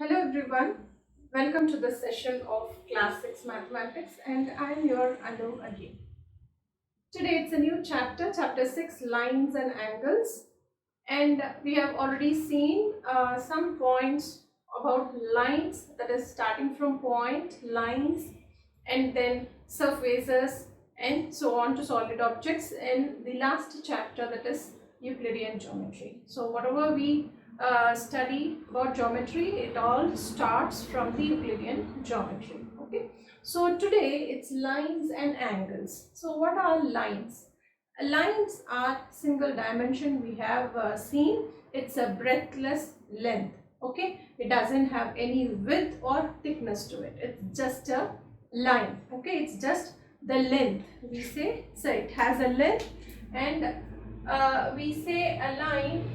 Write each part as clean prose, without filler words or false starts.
Hello everyone, welcome to the session of Class 6 Mathematics, and I am your Anu again. Today it's a new chapter, chapter 6, Lines and Angles, and we have already seen some points about lines, that is starting from point, lines, and then surfaces and so on to solid objects in the last chapter, that is Euclidean geometry. So whatever we study about geometry, it all starts from the Euclidean geometry. Okay, so today it's lines and angles. So what are lines? Lines are single dimension. We have seen it's a breadthless length. Okay, it doesn't have any width or thickness to it. It's just a line. Okay, it's just the length. We say, so it has a length, and we say a line,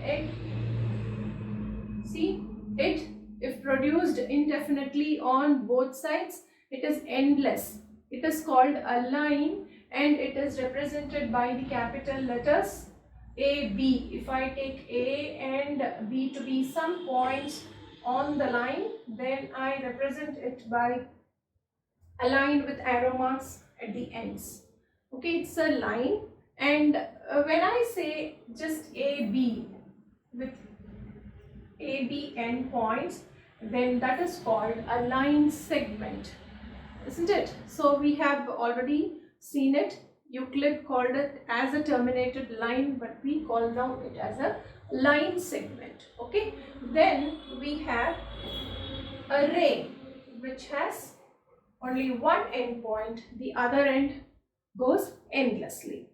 it if produced indefinitely on both sides, it is endless. It is called a line, and it is represented by the capital letters A, B. If I take A and B to be some points on the line, then I represent it by a line with arrow marks at the ends. Okay, it's a line, and when I say just AB with AB endpoints, then that is called a line segment, isn't it? So we have already seen it. Euclid called it as a terminated line, but we call now it as a line segment. Okay, then we have a ray which has only one endpoint, the other end goes endlessly.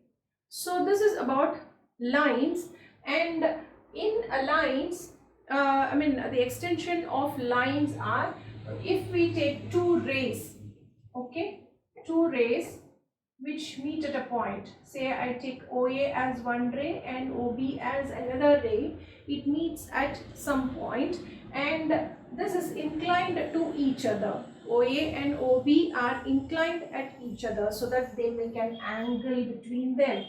So this is about lines, and in lines, the extension of lines are, if we take two rays, okay, two rays which meet at a point, say I take OA as one ray and OB as another ray, it meets at some point, and this is inclined to each other. OA and OB are inclined at each other so that they make an angle between them.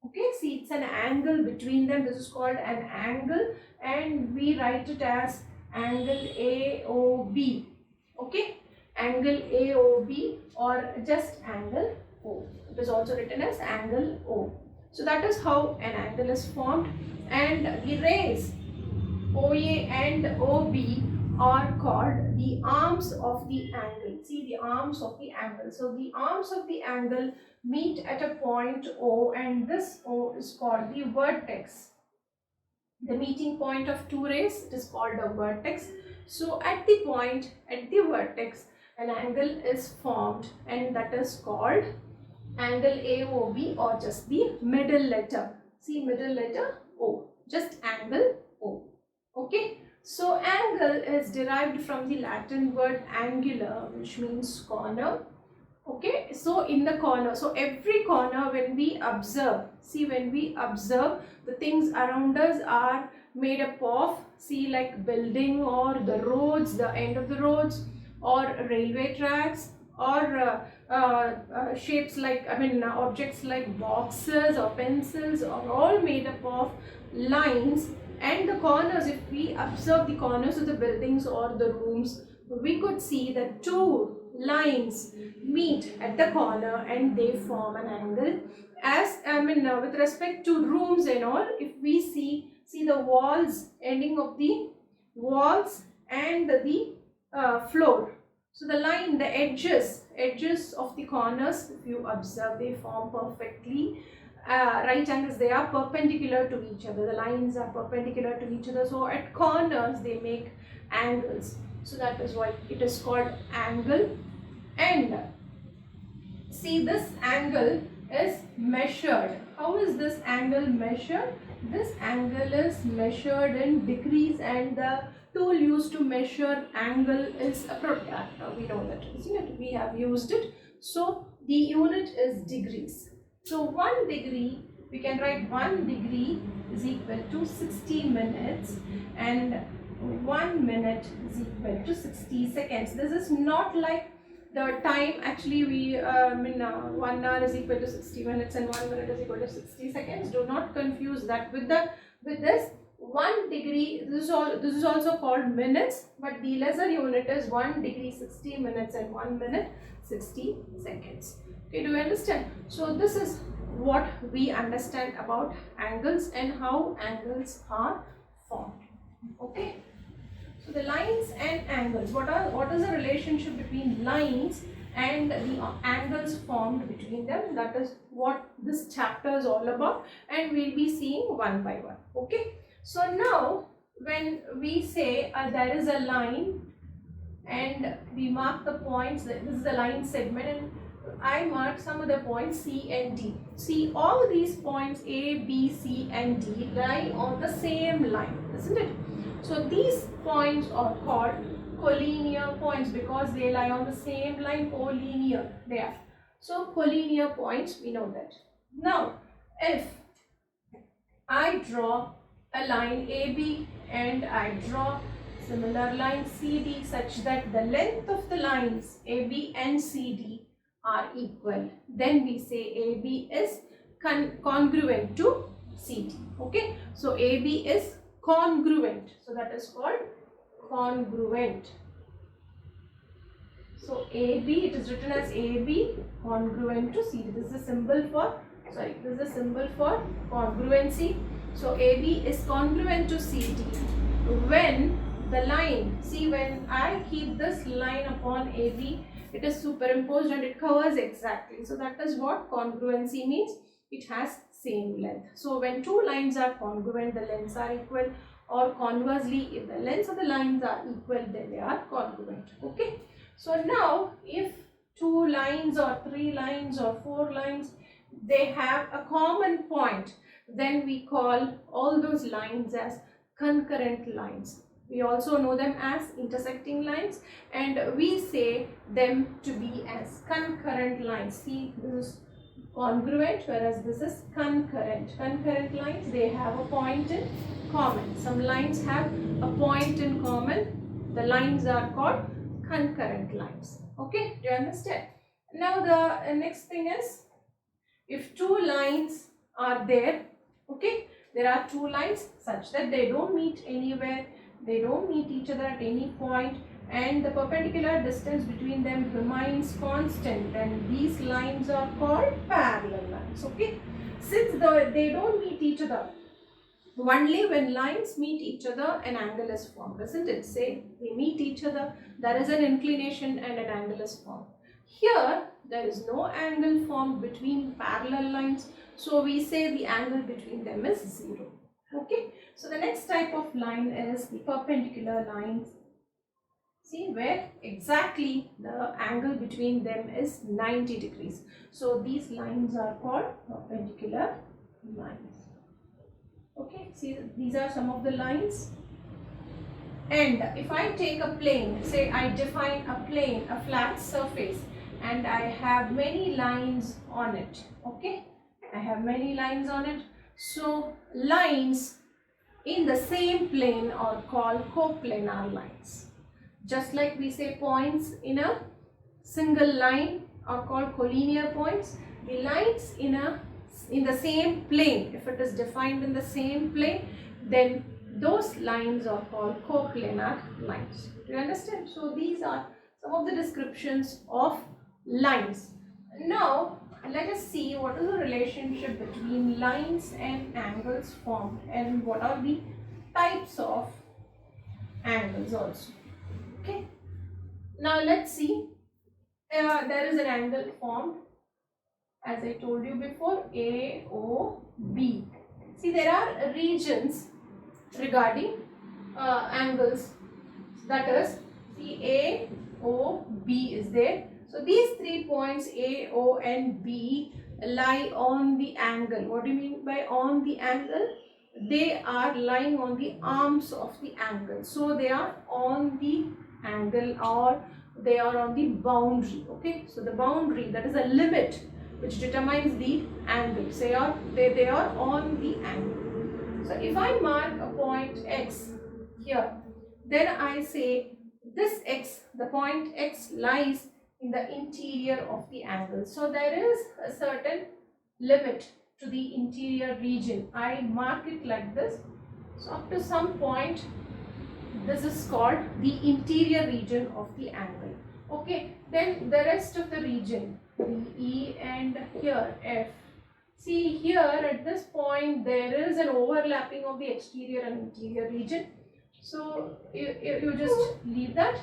Okay, see, it's an angle between them. This is called an angle, and we write it as angle AOB. Okay, angle AOB or just angle O. It is also written as angle O. So that is how an angle is formed, and the rays OA and OB are called the arms of the angle. See, the arms of the angle. So the arms of the angle meet at a point O, and this O is called the vertex. The meeting point of two rays, it is called a vertex. So at the point, at the vertex, an angle is formed, and that is called angle AOB, or just the middle letter. See, middle letter O, just angle O. Okay, so angle is derived from the Latin word angular, which means corner. Okay, so in the corner, so every corner, when we observe, see, when we observe, the things around us are made up of, see, like building or the roads, the end of the roads, or railway tracks, or shapes like, objects like boxes or pencils are all made up of lines. And the corners, if we observe the corners of the buildings or the rooms, we could see that two lines meet at the corner and they form an angle. As with respect to rooms and all, if we see the walls, ending of the walls and the floor. So the line, the edges of the corners, if you observe, they form perfectly right angles. They are perpendicular to each other. The lines are perpendicular to each other. So at corners, they make angles. So that is why it is called angle. And see, this angle is measured. How is this angle measured? This angle is measured in degrees, and the tool used to measure angle is a protractor. We know that, isn't it? We have used it. So the unit is degrees. So 1 degree, we can write 1 degree is equal to 60 minutes, and 1 minute is equal to 60 seconds. This is not like the time. Actually, we 1 hour is equal to 60 minutes and 1 minute is equal to 60 seconds. Do not confuse that with this. 1 degree, this is also called minutes, but the lesser unit is 1 degree 60 minutes and 1 minute 60 seconds. Okay, do you understand? So this is what we understand about angles and how angles are formed. Okay, so the lines and angles, what is the relationship between lines and the angles formed between them? That is what this chapter is all about, and we'll be seeing one by one. Okay, so now when we say there is a line and we mark the points, this is the line segment, and I mark some of the points C and D. See, all these points A, B, C and D lie on the same line, isn't it? So these points are called collinear points because they lie on the same line. Collinear, they are. So collinear points, we know that. Now, if I draw a line AB and I draw similar line CD such that the length of the lines AB and CD are equal, then we say AB is congruent to CD. Okay, so AB is congruent, so that is called congruent. So AB, it is written as AB congruent to CD. This is a symbol for, this is a symbol for congruency. So AB is congruent to CD when the line, see, when I keep this line upon AB, it is superimposed and it covers exactly. So that is what congruency means. It has same length. So when two lines are congruent, the lengths are equal, or conversely, if the lengths of the lines are equal, then they are congruent. Okay. So now, if two lines or three lines or four lines, they have a common point, then we call all those lines as concurrent lines. We also know them as intersecting lines, and we say them to be as concurrent lines. See, this is congruent, whereas this is concurrent. Concurrent lines, they have a point in common. Some lines have a point in common. The lines are called concurrent lines. Okay, do you understand? Now the next thing is, if two lines are there, okay, there are two lines such that they don't meet anywhere, they don't meet each other at any point, and the perpendicular distance between them remains constant, then these lines are called parallel lines. Okay, since they don't meet each other, only when lines meet each other an angle is formed, isn't it? Say they meet each other, there is an inclination and an angle is formed. Here there is no angle formed between parallel lines, so we say the angle between them is 0. Okay, so the next type of line is the perpendicular lines. See, where exactly the angle between them is 90 degrees. So these lines are called perpendicular lines. Okay, see, these are some of the lines. And if I take a plane, say I define a plane, a flat surface, and I have many lines on it. Okay, I have many lines on it. So lines in the same plane are called coplanar lines. Just like we say points in a single line are called collinear points, the lines in the same plane, if it is defined in the same plane, then those lines are called coplanar lines. Do you understand? So these are some of the descriptions of lines. Now let us see what is the relationship between lines and angles formed, and what are the types of angles also. Okay, now let's see. There is an angle formed, as I told you before, AOB. See, there are regions regarding angles, that is, see, AOB is there. So these 3 points A, O and B lie on the angle. What do you mean by on the angle? They are lying on the arms of the angle. So they are on the angle, or they are on the boundary. Okay, so the boundary, that is a limit which determines the angle. Say they are on the angle. So if I mark a point X here, then I say this X, the point X lies in the interior of the angle. So there is a certain limit to the interior region. I mark it like this. So up to some point, this is called the interior region of the angle. Okay, then the rest of the region, the E and here F. See here at this point there is an overlapping of the exterior and interior region. So you just leave that.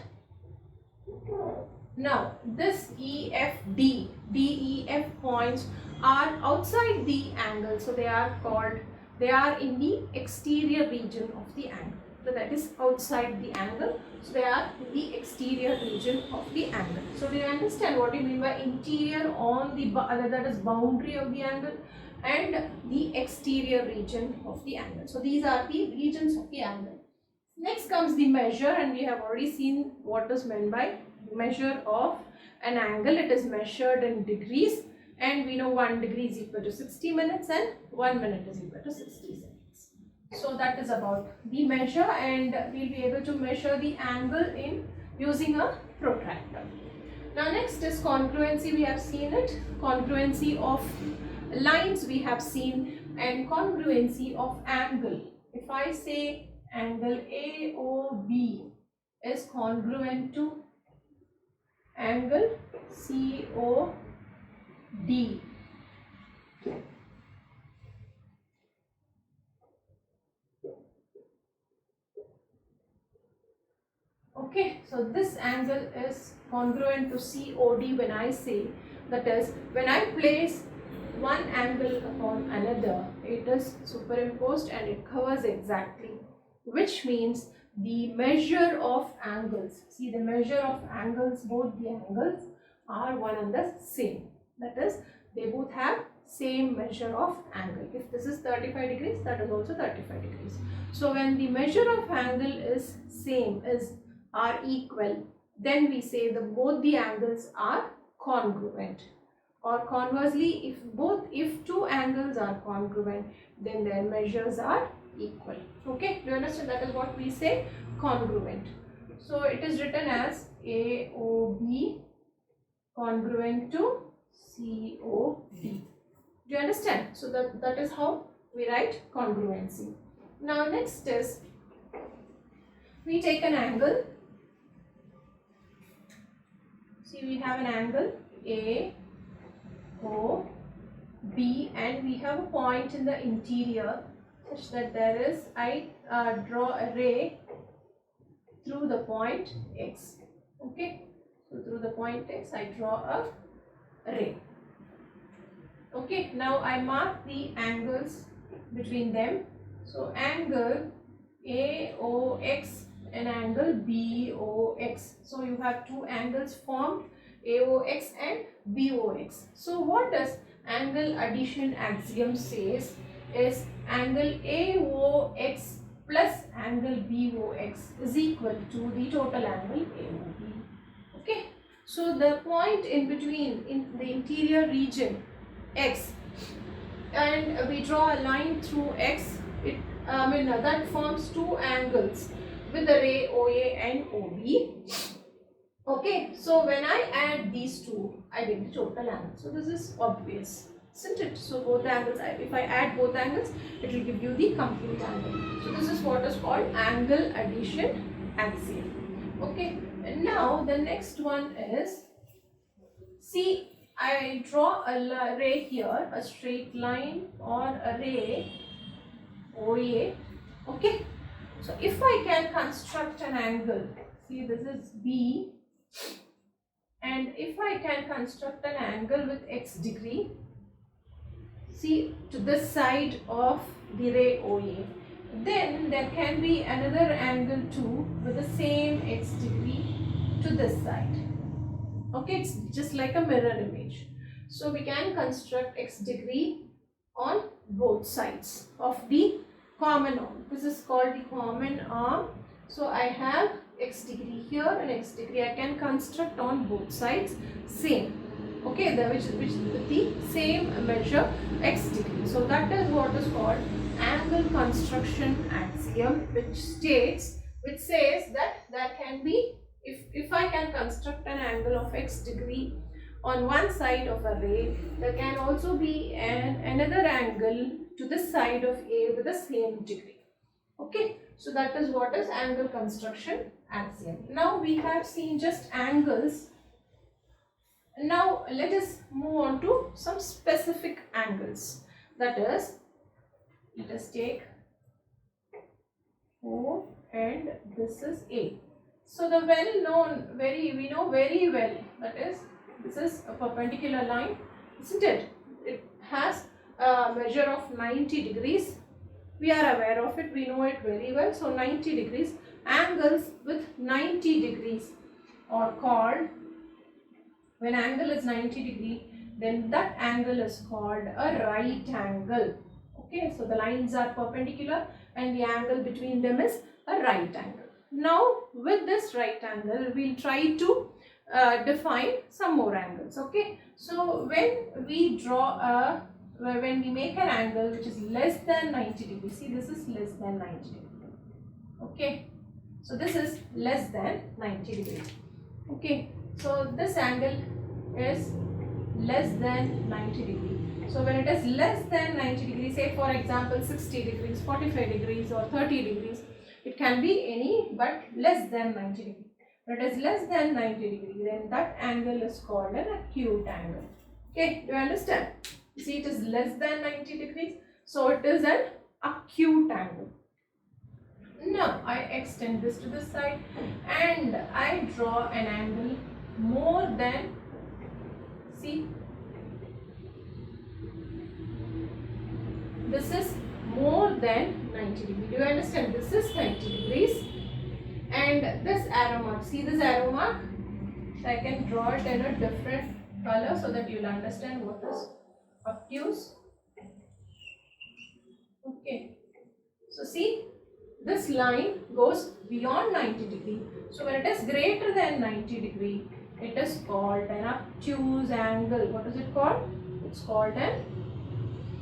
Now this EFD, DEF points are outside the angle, so they are in the exterior region of the angle. So that is outside the angle, so they are in the exterior region of the angle. So do you understand what you mean by interior on the that is boundary of the angle, and the exterior region of the angle? So these are the regions of the angle. Next comes the measure, and we have already seen what is meant by measure of an angle. It is measured in degrees, and we know 1 degree is equal to 60 minutes and 1 minute is equal to 60 seconds. So that is about the measure, and we'll be able to measure the angle in using a protractor. Now next is congruency. We have seen it. Congruency of lines we have seen, and congruency of angle. If I say angle AOB is congruent to angle COD. Okay, so this angle is congruent to COD when I say, that is, when I place one angle upon another, it is superimposed and it covers exactly, which means the measure of angles, see the measure of angles, both the angles are one and the same. That is, they both have same measure of angle. If this is 35 degrees, that is also 35 degrees. So when the measure of angle is same, are equal, then we say both the angles are congruent. Or conversely, if two angles are congruent, then their measures are equal. Okay, do you understand? That is what we say congruent. So it is written as AOB congruent to COD. Do you understand? So that is how we write congruency. Now next is, we take an angle. See, we have an angle A, O, B, and we have a point in the interior such that there is, I draw a ray through the point X. Okay, so through the point X I draw a ray. Okay, now I mark the angles between them. So angle AOX and angle BOX. So you have two angles formed, AOX and BOX. So what does angle addition axiom says is angle AOX plus angle BOX is equal to the total angle AOB. Okay, so the point in between in the interior region X, and we draw a line through X, that forms two angles with the ray OA and OB. Okay, so when I add these two, I get the total angle. So this is obvious, isn't it? So both angles, if I add both angles, it will give you the complete angle. So this is what is called angle addition axiom. Okay, and now the next one is, see, I draw a ray here, a straight line or a ray OA. Okay, so if I can construct an angle, see this is B, and if I can construct an angle with X degree, see to this side of the ray OA, then there can be another angle too with the same X degree to this side. Okay, it's just like a mirror image. So we can construct X degree on both sides of the common arm. This is called the common arm. So I have X degree here and X degree I can construct on both sides same. Okay, which is the same measure X degree. So that is what is called angle construction axiom, which says that there can be, if I can construct an angle of X degree on one side of a ray, there can also be another angle to this side of A with the same degree. Okay, so that is what is angle construction axiom. Now we have seen just angles. Now let us move on to some specific angles. That is, let us take O and this is A. So the well known, we know very well, that is, this is a perpendicular line, isn't it? It has a measure of 90 degrees. We are aware of it, we know it very well. So 90 degrees, angles with 90 degrees are called, when angle is 90 degree, then that angle is called a right angle. Okay, so the lines are perpendicular and the angle between them is a right angle. Now with this right angle, we'll try to define some more angles. Okay, so when we draw a, when we make an angle which is less than 90 degrees, see this is less than 90 degrees. Okay, so this is less than 90 degrees. Okay, so this angle is less than 90 degrees. So when it is less than 90 degrees, say for example 60 degrees, 45 degrees or 30 degrees, it can be any but less than 90 degrees. When it is less than 90 degrees, then that angle is called an acute angle. Okay, do you understand? See, it is less than 90 degrees, so it is an acute angle. Now I extend this to this side and I draw an angle more than, see, this is more than 90 degrees. Do you understand? This is 90 degrees and this arrow mark, see this arrow mark? So I can draw it in a different color so that you will understand what is obtuse. Okay, so see, this line goes beyond 90 degree. So when it is greater than 90 degree, it is called an obtuse angle. What is it called? It's called an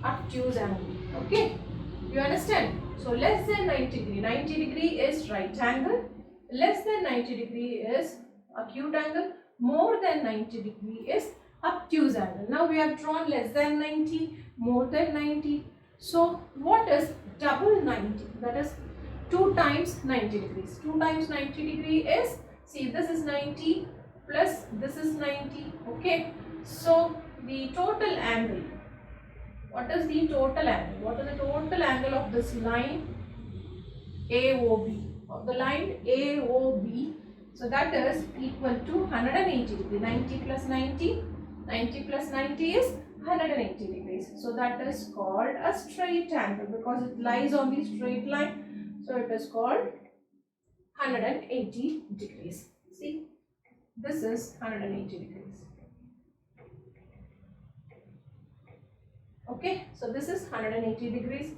obtuse angle. Okay, you understand? So less than 90 degree. 90 degree is right angle. Less than 90 degree is acute angle. More than 90 degree is obtuse angle. Now we have drawn less than 90, more than 90. So what is double 90? That is 2 times 90 degrees. 2 times 90 degree is, see, this is 90 plus this is 90. Okay, so the total angle, what is the total angle? What is the total angle of this line AOB? Of the line AOB, so that is equal to 180 degrees. 90 plus 90, 90 plus 90 is 180 degrees. So that is called a straight angle because it lies on the straight line. So it is called 180 degrees. See, this is 180 degrees. Okay, so this is 180 degrees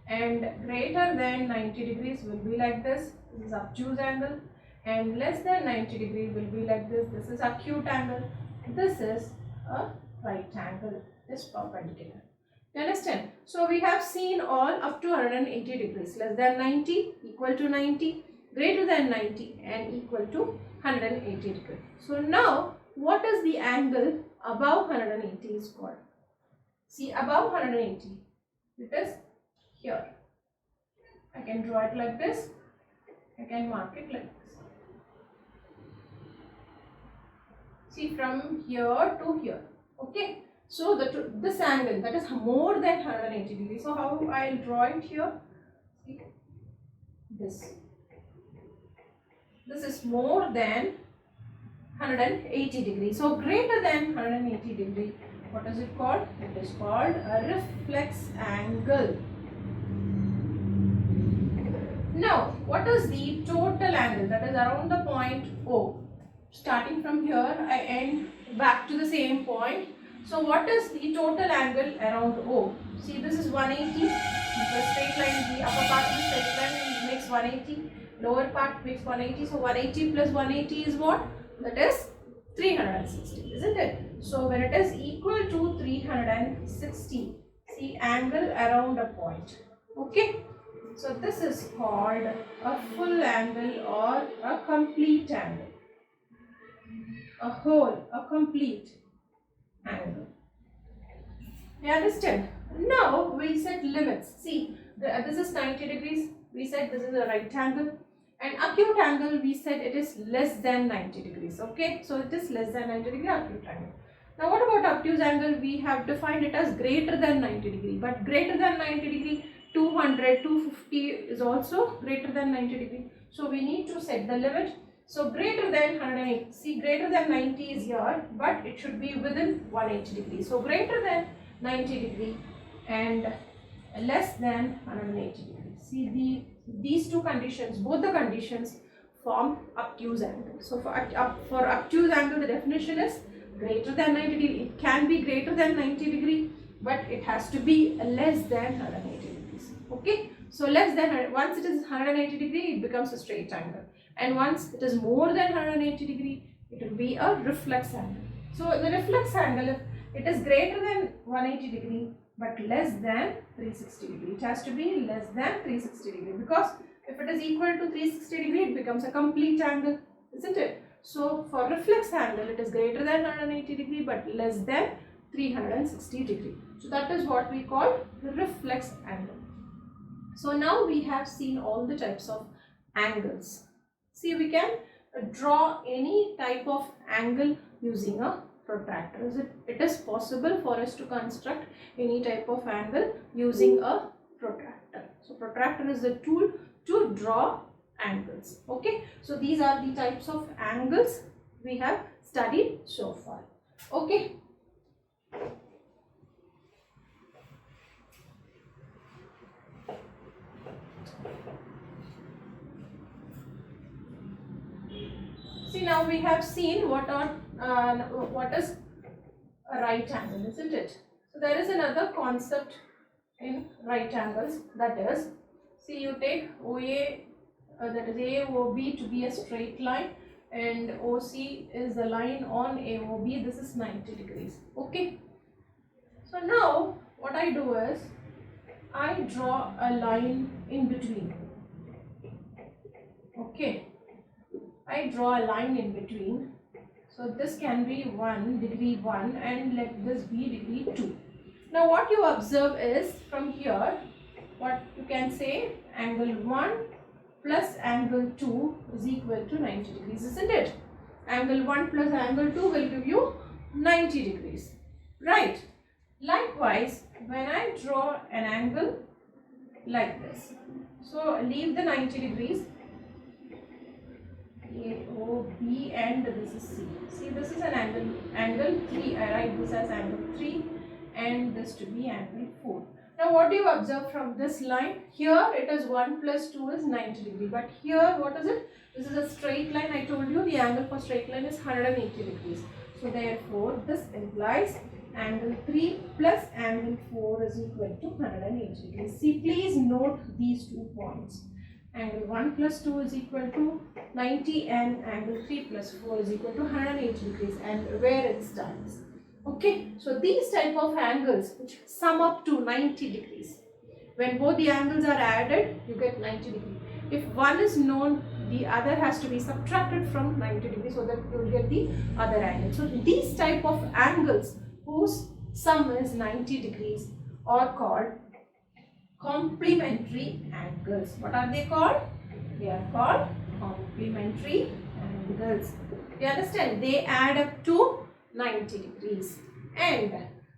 and greater than 90 degrees will be like this. This is obtuse angle, and less than 90 degrees will be like this. This is acute angle. This is a right angle. This perpendicular. You understand? So we have seen all up to 180 degrees. Less than 90, equal to 90, greater than 90 and equal to 180 degrees. So now what is the angle above 180 is called? See, above 180, it is here. I can draw it like this. I can mark it like this. See, from here to here. Okay. So this angle, that is more than 180 degrees. So how I'll draw it here? See, this. This is more than 180 degrees. So greater than 180 degree. What is it called? It is called a reflex angle. Now, what is the total angle? That is around the point O. Starting from here, I end back to the same point. So, what is the total angle around O? See, this is 180. The straight line, the upper part of the straight line makes 180. Lower part makes 180. So, 180 plus 180 is what? That is 360, isn't it? So, when it is equal to 360, see, angle around a point. Okay. So, this is called a full angle or a complete angle. A whole, a complete angle. You understand? Now, we set limits. See, this is 90 degrees, we said this is a right angle. And acute angle, we said it is less than 90 degrees. Okay, so it is less than 90 degree acute angle. Now what about obtuse angle? We have defined it as greater than 90 degree, but greater than 90 degree, 200, 250 is also greater than 90 degree. So we need to set the limit. So greater than 180, see greater than 90 is here, but it should be within 180 degrees. So greater than 90 degree and less than 180 degrees. See these two conditions, both the conditions form obtuse angle. So for obtuse angle, the definition is greater than 90 degree. It can be greater than 90 degree, but it has to be less than 180 degrees. Okay, so less than, once it is 180 degree, it becomes a straight angle, and once it is more than 180 degree, it will be a reflex angle. So the reflex angle, if it is greater than 180 degree but less than 360 degree, it has to be less than 360 degree, because if it is equal to 360 degree, it becomes a complete angle, isn't it? So for reflex angle, it is greater than 180 degree but less than 360 degree. So that is what we call the reflex angle. So now we have seen all the types of angles. See, we can draw any type of angle using a protractor. It is possible for us to construct any type of angle using a protractor. So protractor is the tool to draw angles. Okay, so these are the types of angles we have studied so far. Okay. See, now we have seen what is a right angle, isn't it? So there is another concept in right angles, that is, see, you take OA, that is AOB, to be a straight line, and OC is the line on AOB. This is 90 degrees. Okay, so now what I do is I draw a line in between. Okay, I draw a line in between. So this can be degree 1 and let this be degree 2. Now what you observe is, from here, what you can say, angle 1 plus angle 2 is equal to 90 degrees, isn't it? Angle 1 plus angle 2 will give you 90 degrees, right? Likewise, when I draw an angle like this, so leave the 90 degrees, A, O, B, and this is C. See, this is an angle 3. I write this as angle 3 and this to be angle 4. Now what do you observe from this line? Here it is 1 plus 2 is 90 degree, but here what is it? This is a straight line. I told you the angle for straight line is 180 degrees. So therefore this implies angle 3 plus angle 4 is equal to 180 degrees. See, please note these 2 points. Angle 1 plus 2 is equal to 90 and angle 3 plus 4 is equal to 180 degrees, and where it stands. Okay, so these type of angles which sum up to 90 degrees, when both the angles are added, you get 90 degrees. If one is known, the other has to be subtracted from 90 degrees so that you will get the other angle. So these type of angles whose sum is 90 degrees are called complementary angles. What are they called? They are called complementary angles. You understand? They add up to 90 degrees, and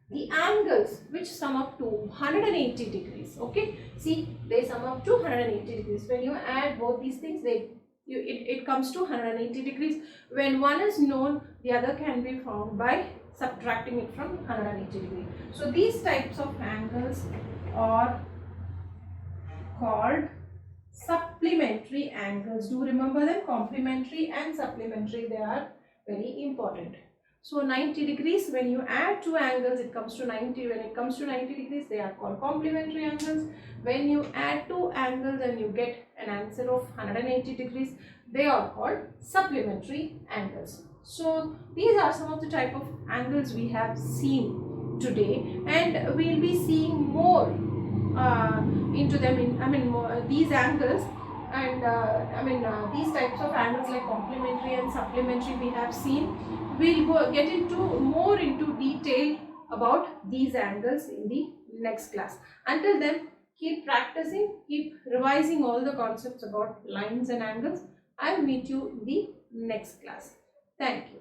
the angles which sum up to 180 degrees, okay, see, they sum up to 180 degrees. When you add both these things, it comes to 180 degrees. When one is known, the other can be found by subtracting it from 180 degrees. So these types of angles are called supplementary angles. Do remember them, complementary and supplementary, they are very important. So 90 degrees, when you add two angles, it comes to 90. When it comes to 90 degrees, they are called complementary angles. When you add two angles and you get an answer of 180 degrees, they are called supplementary angles. So these are some of the type of angles we have seen today, and we will be seeing more into them these angles, and these types of angles like complementary and supplementary we have seen. We'll get into more into detail about these angles in the next class. Until then, Keep practicing, keep revising all the concepts about lines and angles. I'll meet you in the next class. Thank you.